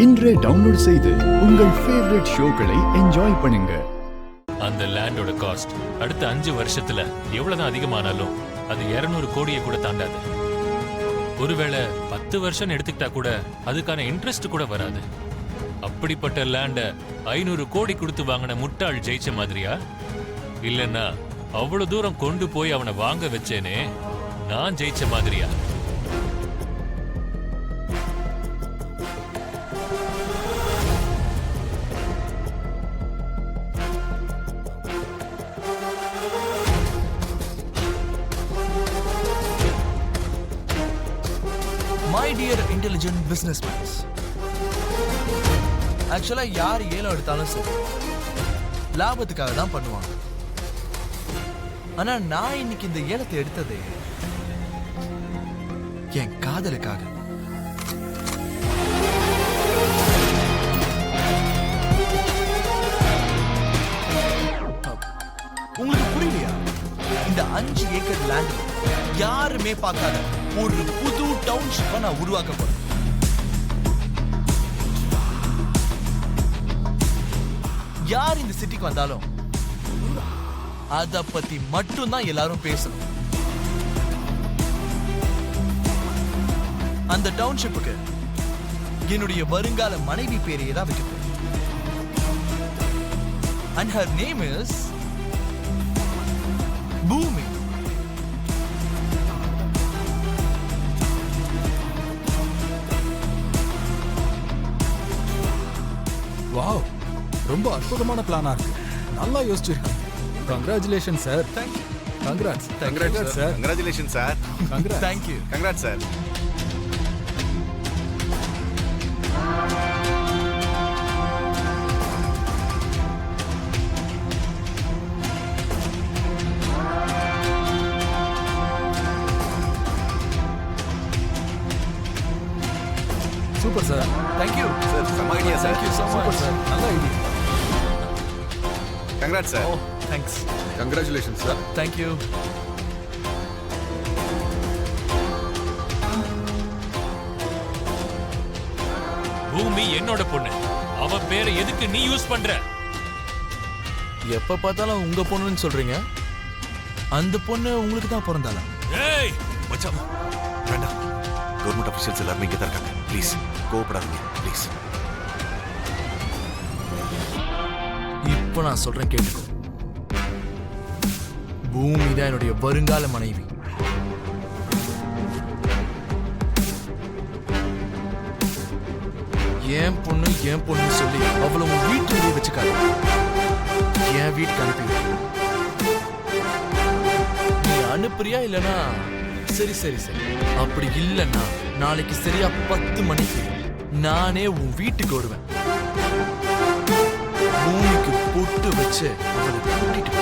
இன்றே டவுன்லோட் செய்து உங்கள் ஃபேவரட் ஷோக்களை என்ஜாய் பண்ணுங்க. அந்த லேண்டோட காஸ்ட் அடுத்த 5 வருஷத்துல எவ்வளவுதான் அதிகமானாலும் அது 200 கோடியை கூட தாண்டாது. ஒருவேளை 10 வருஷம் எடுத்துக்கிட்டா கூட அதுக்கான இன்ட்ரெஸ்ட் கூட வராது. அப்படிப்பட்ட லேண்ட 500 கோடி கொடுத்து வாங்கின முட்டாள் ஜெயிச்ச மாதிரியா? இல்லன்னா அவ்வளவு தூரம் கொண்டு போய் அவனை வாங்க வச்சேனே நான் ஜெயிச்ச மாதிரியா? My dear intelligent businessmen, ஆக்சுவலா யார் ஏலம் எடுத்தாலும் சரி லாபத்துக்காக தான் பண்ணுவாங்க. ஆனா நான் இன்னைக்கு இந்த ஏலத்தை எடுத்ததே என் காதலுக்காக. உங்களுக்கு புரியலையா? இந்த 5 ஏக்கர் லேண்ட் யாருமே பார்க்காத ஒரு புது டவுன்ஷிப்பை நான் உருவாக்க போறேன். யார் இந்த சிட்டிக்கு வந்தாலும் அத பத்தி மட்டும்தான் எல்லாரும் பேசணும். அந்த டவுன்ஷிப்புக்கு என்னுடைய வருங்கால மனைவி பேரையே தான் வைக்க போறேன். And her name is Bhoomi. Wow, ரொம்ப அற்புதமான பிளானா இருக்கு. நல்லா யோசிச்சிருக்கீங்க. Congratulation sir. Thank you. Congrats. Congrats, sir. Congratulations, sir. Congrats. Thank you. Congrats, sir. Super sir. Thank you. Sir, some idea, sir. Thank you so super much. Sir. நல்ல idea. Congrats, sir. Oh, thanks. Congratulations, sir. Thank you. பூமி என்னோட பொண்ணு. அவ பேரை எதுக்கு நீ use பண்ற? எப்ப பார்த்தாலும் உங்க பொண்ணுன்னு சொல்றீங்க. அந்த பொண்ணு உங்களுக்கு தான் பிறந்தாளா? ஏய், மச்சான், வேண்டாம். கவர்மெண்ட் அஃபிஷியல்ஸ் எல்லாரும் இங்கே தான் இருக்காங்க. ப்ளீஸ் கோவப்படாதீங்க, ப்ளீஸ். இப்போ நான் சொல்றேன் கேட்டுக்கோ. பூமி தான் என்னுடைய வருங்கால மனைவி. என் பொண்ணு சொல்லி அவ்வளவு வீட்டுலயே வச்சுக்காது. என் வீட்டுக்கு அனுப்பி நீ அனுப்புறியா? இல்லனா சரி சரி சரி. அப்படி இல்லன்னா நாளைக்கு சரியா 10 மணிக்கு நானே உன் வீட்டுக்கு வருவேன். பூமிக்கு பொட்டு வச்சு அவளை கூட்டிட்டு